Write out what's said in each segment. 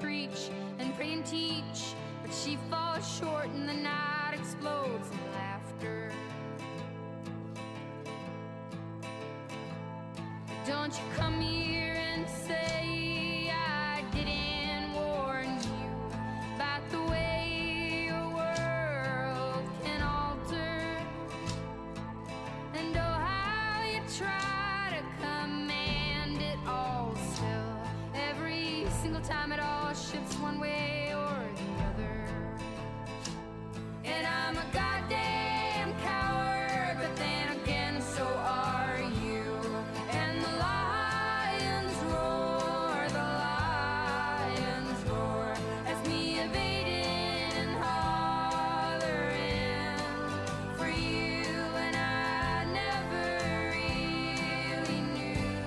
preach and pray and teach, but she falls short and the night explodes in laughter. Don't you come here and say I didn't warn you about the way your world can alter, and oh how you try to command it all still. Every single time it all shifts one way or the other. And I'm a goddamn coward, but then again so are you. And the lions roar as me evading and hollering for you. And I never really knew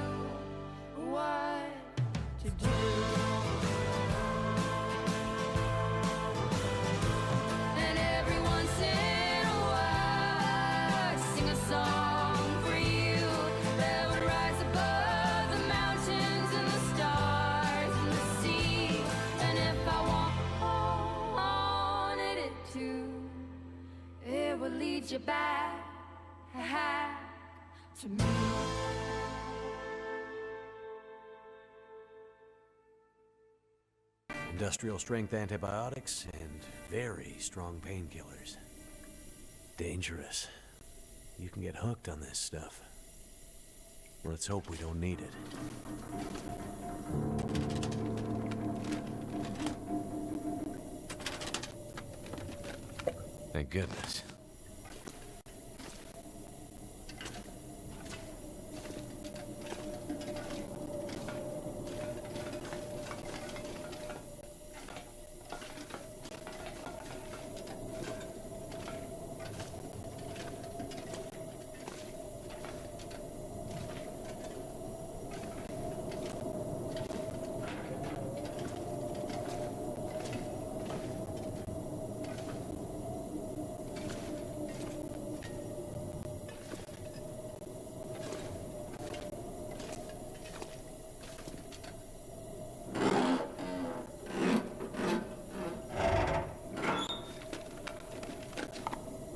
what to do. And every once in a while I'd sing a song for you that would rise above the mountains and the stars and the sea. And if I wanted it to, it would lead you back to me. Industrial strength antibiotics and very strong painkillers. Dangerous. You can get hooked on this stuff. Let's hope we don't need it. Thank goodness.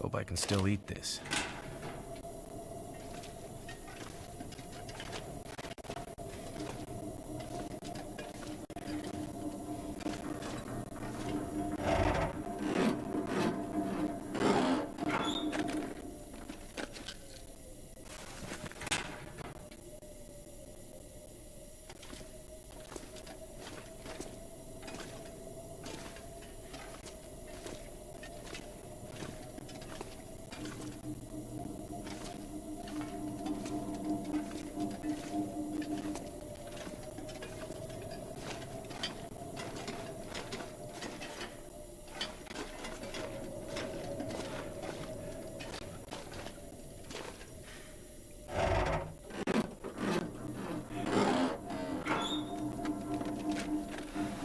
Hope I can still eat this.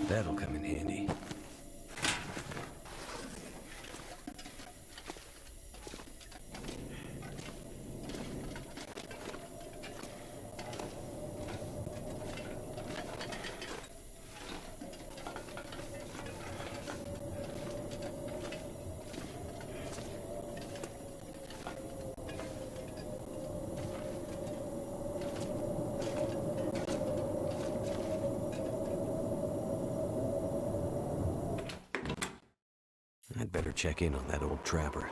That'll come in handy. I'd better check in on that old trapper.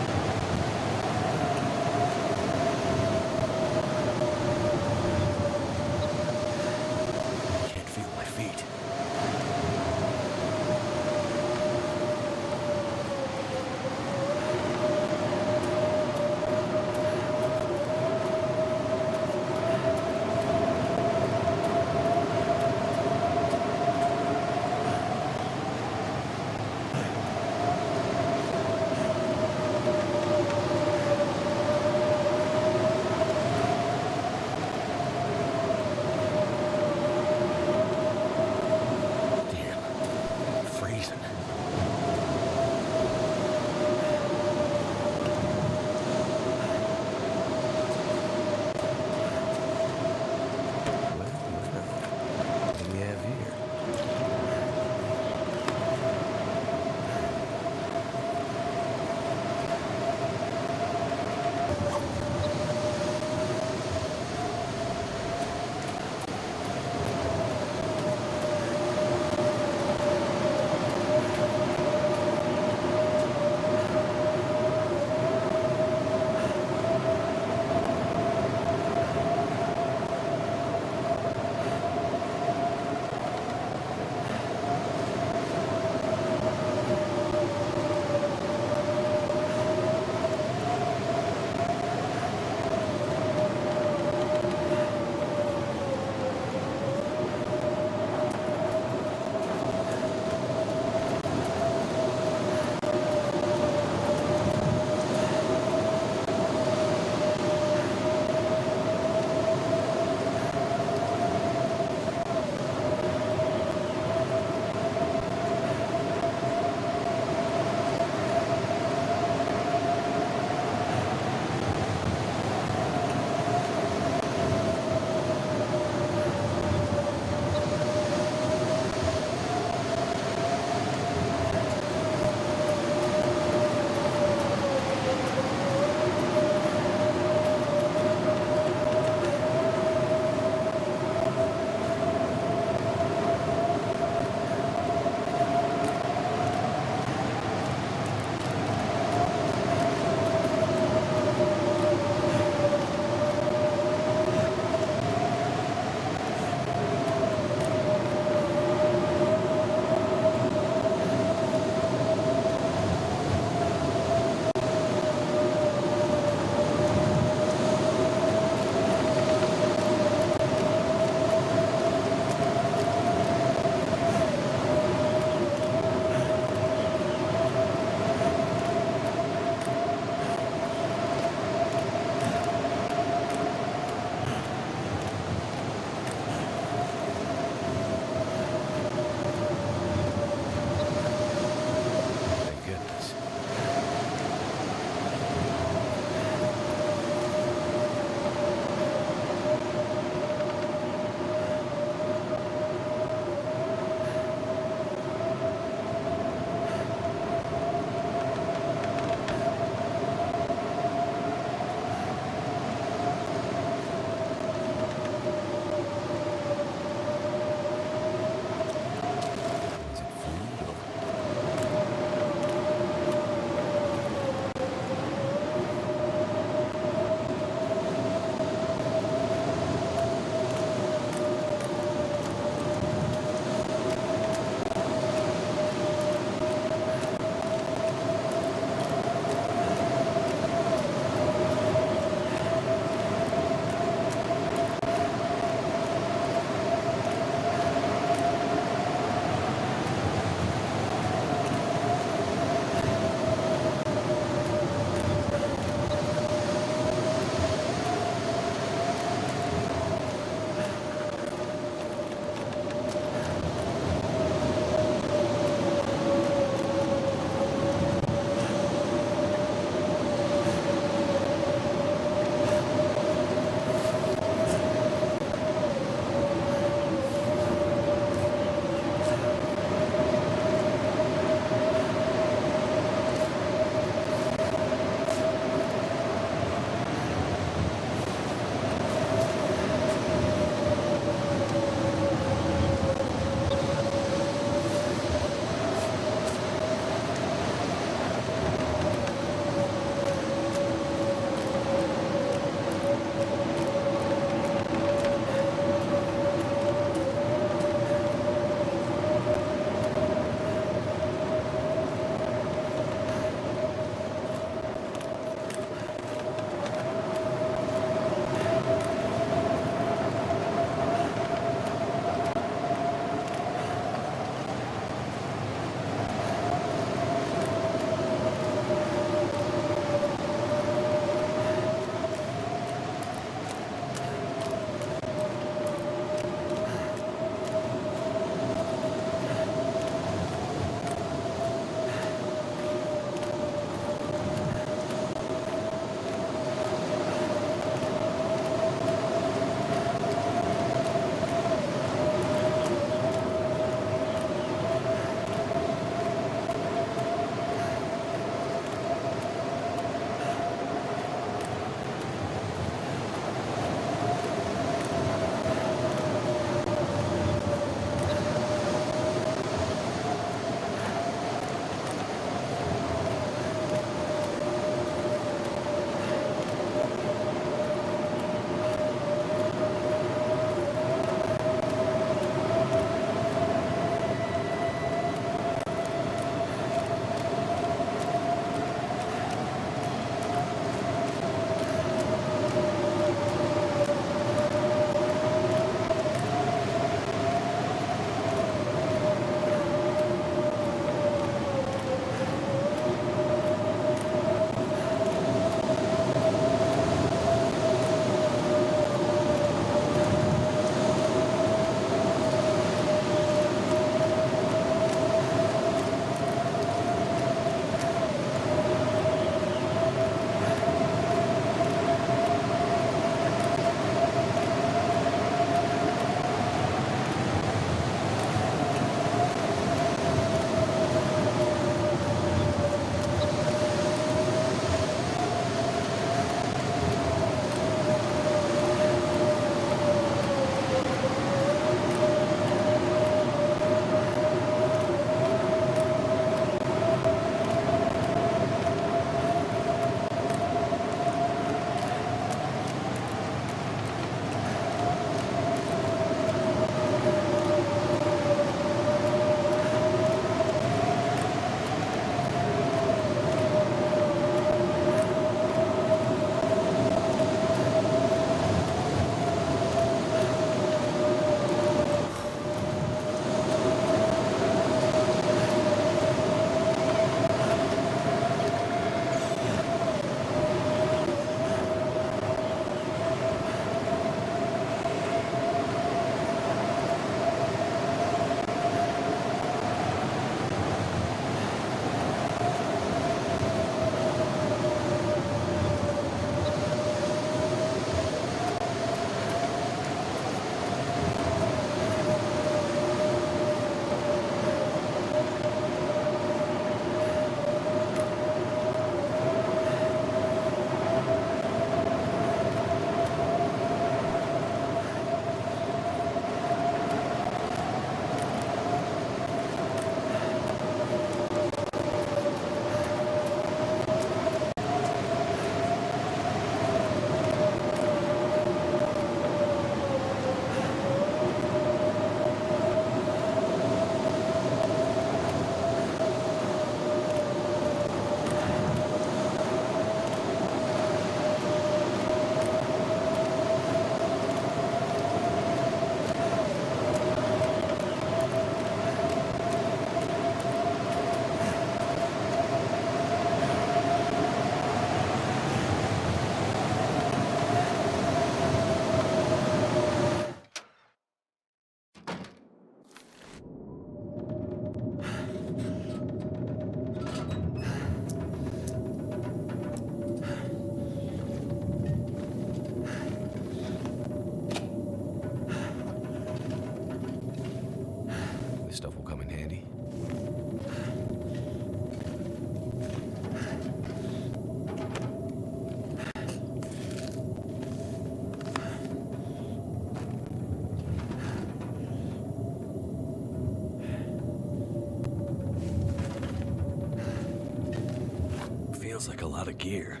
gear.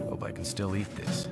Hope I can still eat this.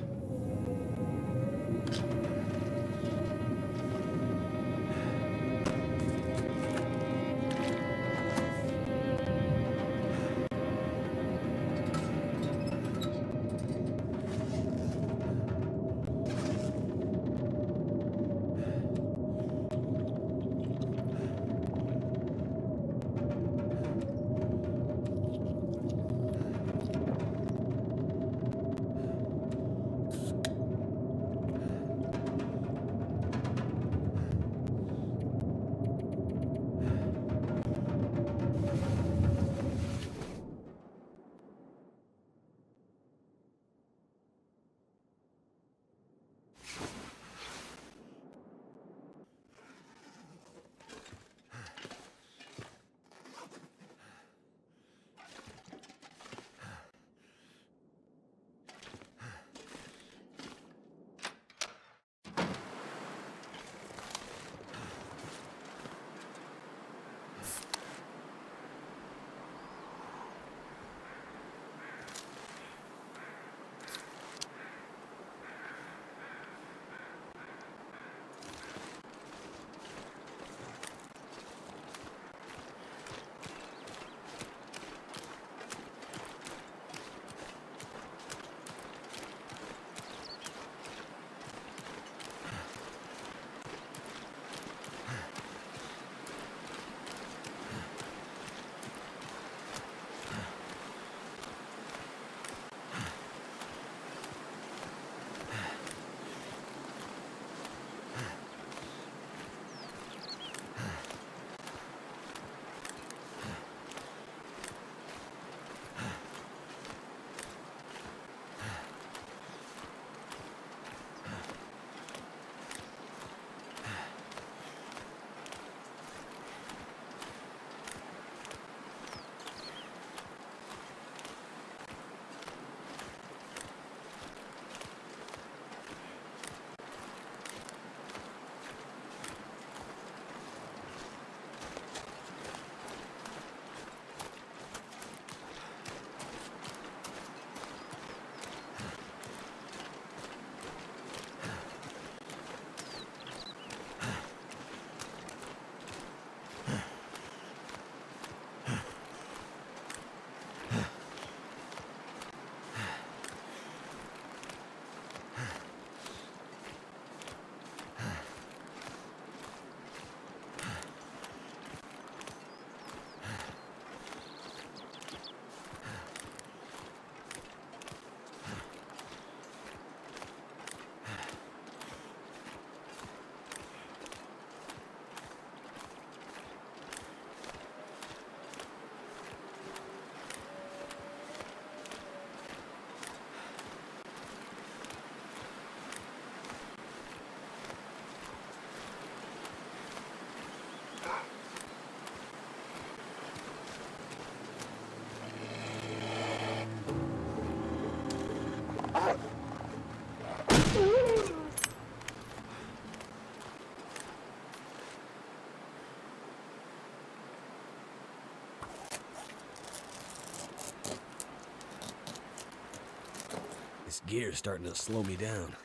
This gear's starting to slow me down.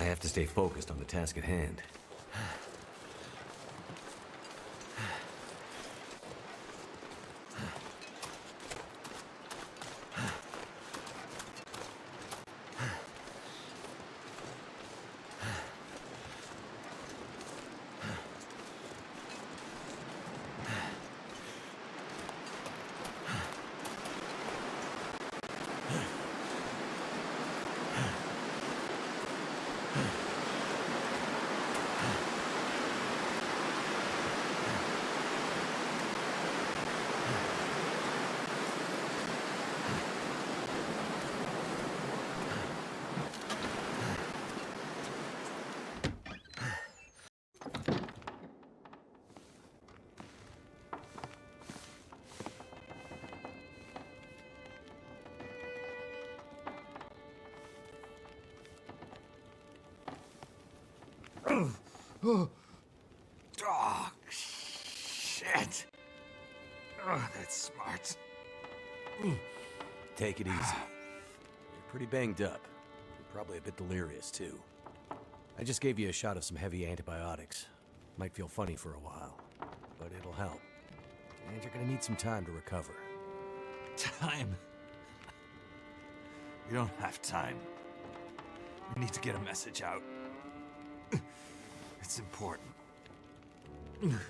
I have to stay focused on the task at hand. Oh, shit. Oh, that's smart. Take it easy. You're pretty banged up. You're probably a bit delirious, too. I just gave you a shot of some heavy antibiotics. Might feel funny for a while, but it'll help. And you're gonna need some time to recover. Time? You don't have time. We need to get a message out. It's important.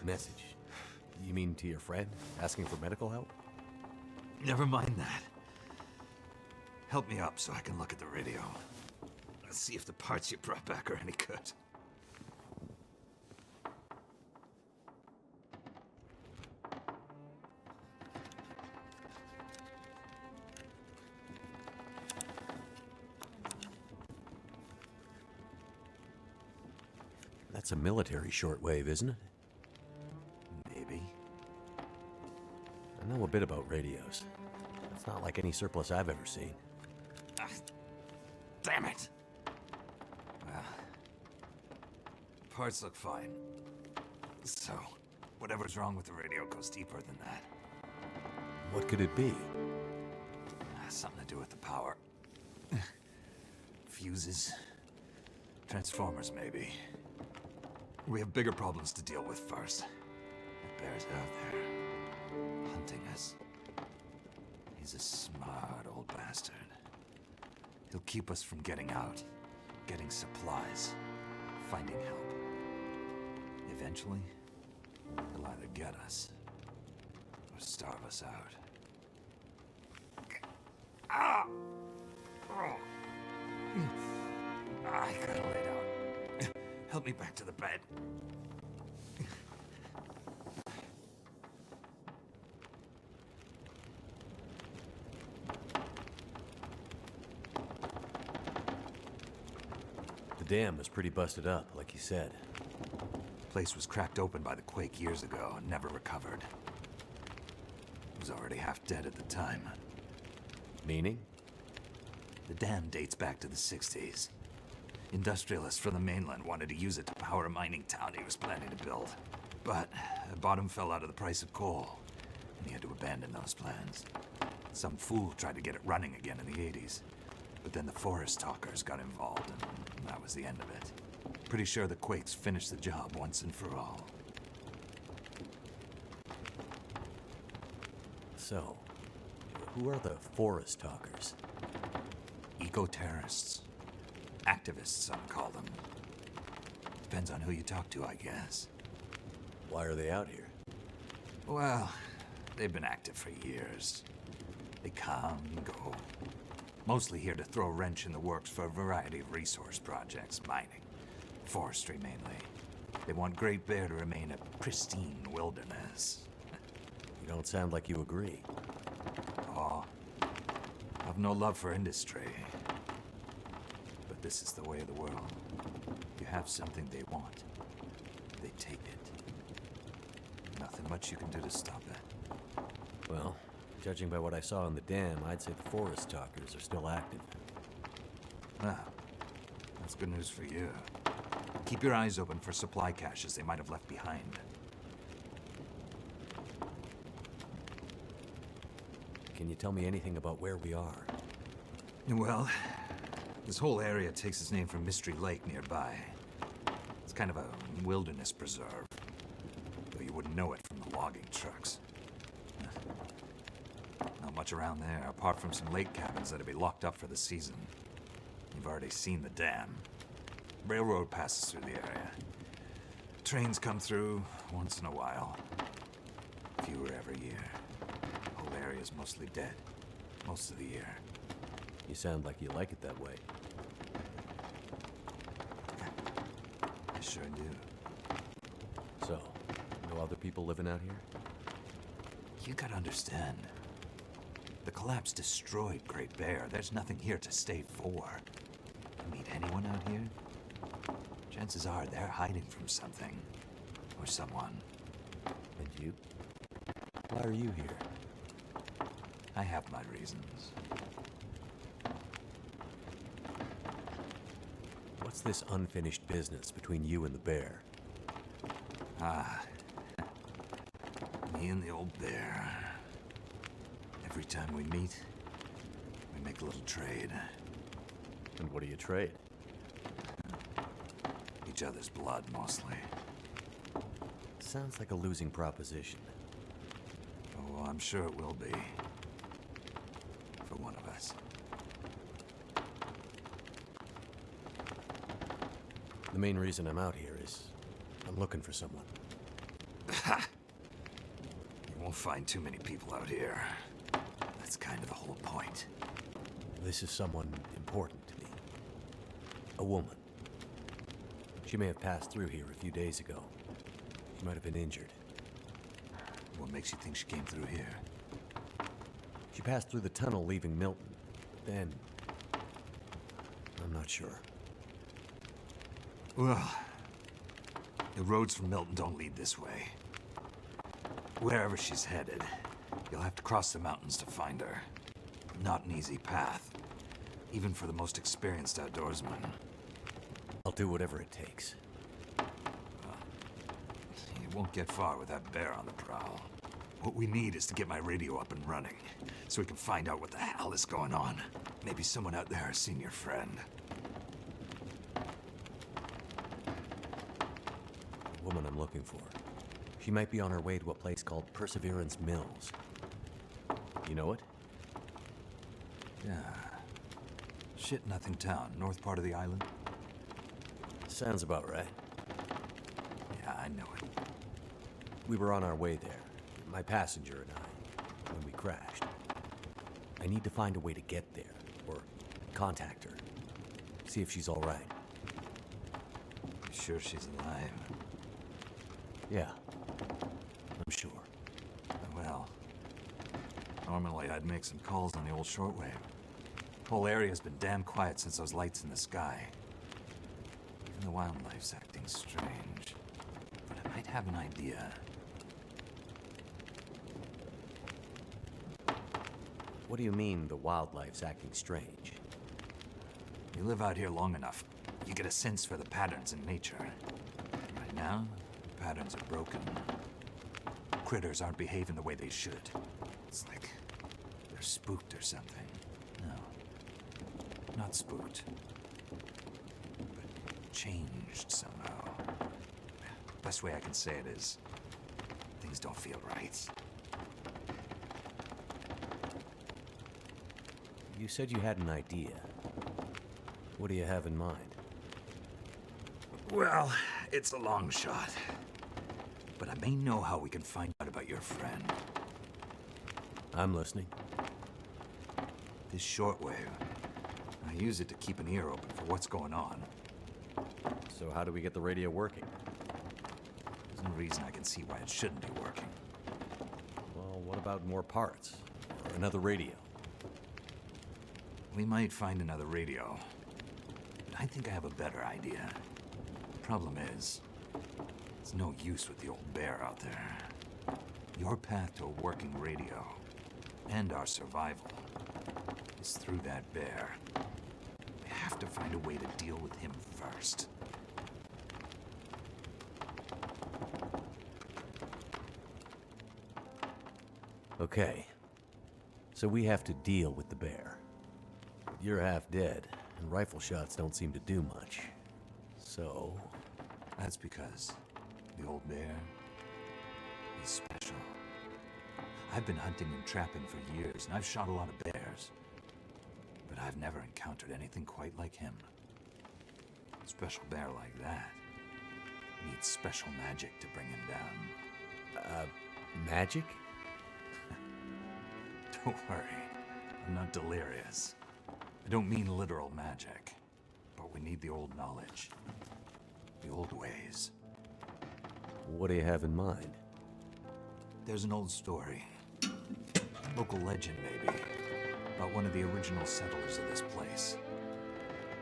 Message? You mean to your friend, asking for medical help? Never mind that. Help me up so I can look at the radio. Let's see if the parts you brought back are any good. That's a military shortwave, isn't it? Maybe. I know a bit about radios. It's not like any surplus I've ever seen. Ah, damn it! Well, parts look fine. So, whatever's wrong with the radio goes deeper than that. What could it be? Something to do with the power. Fuses. Transformers, maybe. We have bigger problems to deal with first. That bear's out there, hunting us. He's a smart old bastard. He'll keep us from getting out, getting supplies, finding help. Eventually, he'll either get us, or starve us out. Ah! Oh. I gotta lay down. Help me back to the bed. The dam was pretty busted up, like you said. The place was cracked open by the quake years ago and never recovered. It was already half dead at the time. Meaning? The dam dates back to the 60s. Industrialists from the mainland wanted to use it to power a mining town he was planning to build. But the bottom fell out of the price of coal, and he had to abandon those plans. Some fool tried to get it running again in the 80s. But then the forest talkers got involved, and that was the end of it. Pretty sure the quakes finished the job once and for all. So, who are the forest talkers? Eco-terrorists. Activists, some call them. Depends on who you talk to, I guess. Why are they out here? Well, they've been active for years. They come and go. Mostly here to throw a wrench in the works for a variety of resource projects, mining, forestry mainly. They want Great Bear to remain a pristine wilderness. You don't sound like you agree. Oh, I've no love for industry. But this is the way of the world. You have something they want, they take it. Nothing much you can do to stop it. Well, judging by what I saw in the dam, I'd say the forest talkers are still active. Well, that's good news for you. Keep your eyes open for supply caches they might have left behind. Can you tell me anything about where we are? Well, This whole area takes its name from Mystery Lake nearby. It's kind of a wilderness preserve, though you wouldn't know it from the logging trucks. Not much around there, apart from some lake cabins that'll be locked up for the season. You've already seen the dam. Railroad passes through the area. Trains come through once in a while. Fewer every year. The whole area's mostly dead. Most of the year. You sound like you like it that way. I sure do. So, no other people living out here? You gotta understand. The collapse destroyed Great Bear. There's nothing here to stay for. You meet anyone out here? Chances are they're hiding from something. Or someone. And you? Why are you here? I have my reasons. What's this unfinished business between you and the bear? Me and the old bear. Every time we meet, we make a little trade. And what do you trade? Each other's blood, mostly. Sounds like a losing proposition. Oh, I'm sure it will be. For one of us. The main reason I'm out here is I'm looking for someone. You won't find too many people out here. That's kind of the whole point. This is someone important to me. A woman. She may have passed through here a few days ago. She might have been injured. What makes you think she came through here? She passed through the tunnel leaving Milton. Then... I'm not sure. Well, the roads from Milton don't lead this way. Wherever she's headed, you'll have to cross the mountains to find her. Not an easy path, even for the most experienced outdoorsman. I'll do whatever it takes. You won't get far with that bear on the prowl. What we need is to get my radio up and running, so we can find out what the hell is going on. Maybe someone out there has seen your friend. The woman I'm looking for. She might be on her way to a place called Perseverance Mills. You know it? Yeah. Shit Nothing Town, north part of the island. Sounds about right. Yeah, I know it. We were on our way there, my passenger and I, when we crashed. I need to find a way to get there, or contact her. See if she's all right. You sure she's alive? Yeah, I'm sure. Well, normally I'd make some calls on the old shortwave. Whole area's been damn quiet since those lights in the sky. Even the wildlife's acting strange. But I might have an idea. What do you mean the wildlife's acting strange? You live out here long enough, you get a sense for the patterns in nature. Right now, the patterns are broken. Critters aren't behaving the way they should. It's like they're spooked or something. No, not spooked. But changed somehow. Best way I can say it is, things don't feel right. You said you had an idea. What do you have in mind? Well, it's a long shot. But I may know how we can find out about your friend. I'm listening. This shortwave, I use it to keep an ear open for what's going on. So how do we get the radio working? There's no reason I can see why it shouldn't be working. Well, what about more parts? Or another radio? We might find another radio. But I think I have a better idea. Problem is, it's no use with the old bear out there. Your path to a working radio, and our survival, is through that bear. We have to find a way to deal with him first. Okay. So we have to deal with the bear. You're half dead. and rifle shots don't seem to do much. So... That's because the old bear is special. I've been hunting and trapping for years, and I've shot a lot of bears. But I've never encountered anything quite like him. A special bear like that needs special magic to bring him down. Magic? Don't worry, I'm not delirious. I don't mean literal magic, but we need the old knowledge. The old ways. What do you have in mind? There's an old story. Local legend, maybe. About one of the original settlers of this place.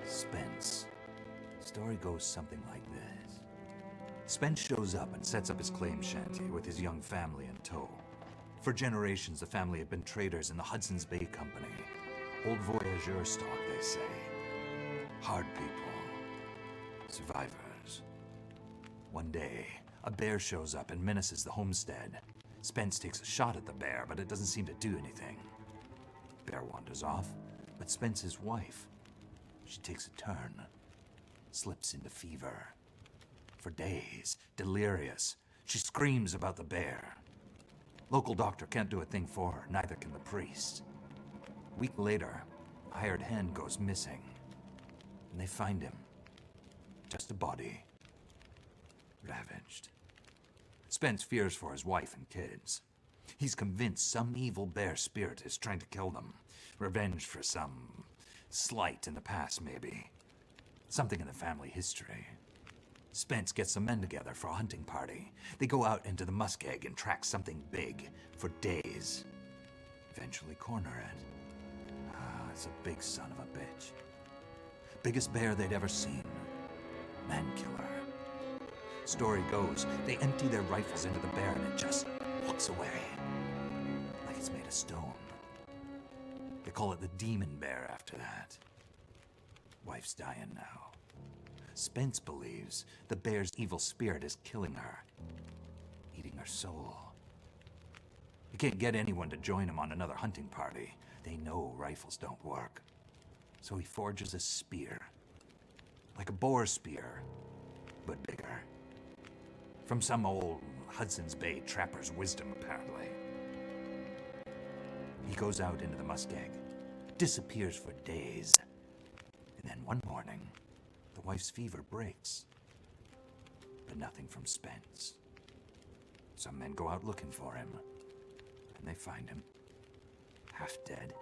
Spence. Story goes something like this. Spence shows up and sets up his claim shanty with his young family in tow. For generations, the family had been traders in the Hudson's Bay Company. Old voyageur stock, they say. Hard people. Survivors. One day, a bear shows up and menaces the homestead. Spence takes a shot at the bear, but it doesn't seem to do anything. Bear wanders off, but Spence's wife, she takes a turn. Slips into fever. For days, delirious, she screams about the bear. Local doctor can't do a thing for her, neither can the priest. A week later, a hired hand goes missing. And they find him. Just a body. Ravaged. Spence fears for his wife and kids. He's convinced some evil bear spirit is trying to kill them. Revenge for some slight in the past, maybe. Something in the family history. Spence gets some men together for a hunting party. They go out into the muskeg and track something big for days. Eventually corner it. It's a big son of a bitch. Biggest bear they'd ever seen. Man killer. Story goes, they empty their rifles into the bear and it just walks away. Like it's made of stone. They call it the demon bear after that. Wife's dying now. Spence believes the bear's evil spirit is killing her. Eating her soul. He can't get anyone to join him on another hunting party. They know rifles don't work. So he forges a spear. Like a boar spear, but bigger. From some old Hudson's Bay trapper's wisdom, apparently. He goes out into the muskeg, disappears for days, and then one morning, the wife's fever breaks. But nothing from Spence. Some men go out looking for him, and they find him. Half dead,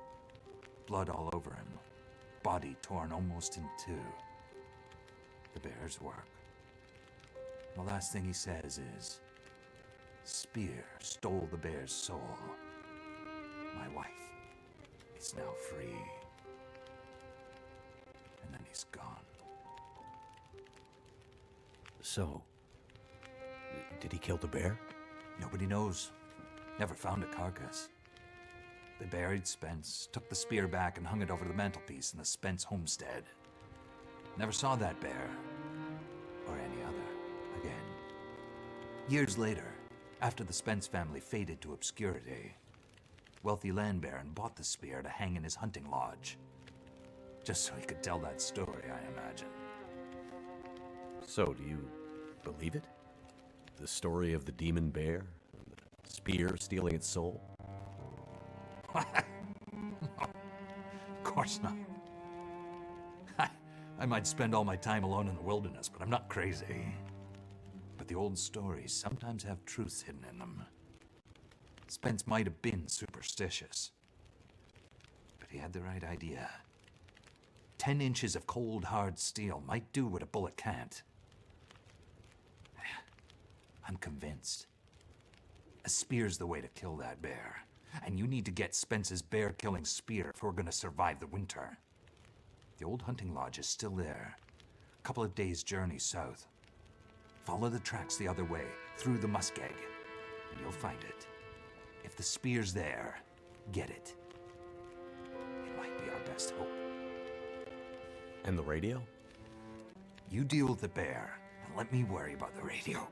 blood all over him, body torn almost in two. The bear's work. The last thing he says is, "Spear stole the bear's soul. My wife is now free." And then he's gone. So, did he kill the bear? Nobody knows. Never found a carcass. They buried Spence, took the spear back and hung it over the mantelpiece in the Spence homestead. Never saw that bear, or any other, again. Years later, after the Spence family faded to obscurity, wealthy land baron bought the spear to hang in his hunting lodge. Just so he could tell that story, I imagine. So, do you believe it? The story of the demon bear? And the spear stealing its soul? No, of course not. I might spend all my time alone in the wilderness, but I'm not crazy. But the old stories sometimes have truths hidden in them. Spence might have been superstitious, but he had the right idea. 10 inches of cold, hard steel might do what a bullet can't. I'm convinced. A spear's the way to kill that bear. And you need to get Spence's bear-killing spear if we're gonna survive the winter. The old hunting lodge is still there. A couple of days' journey south. Follow the tracks the other way, through the muskeg, and you'll find it. If the spear's there, get it. It might be our best hope. And the radio? You deal with the bear, and let me worry about the radio.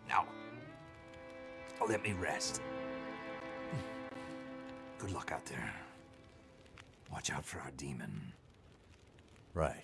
Now, let me rest. Good luck out there. watch out for our demon. Right.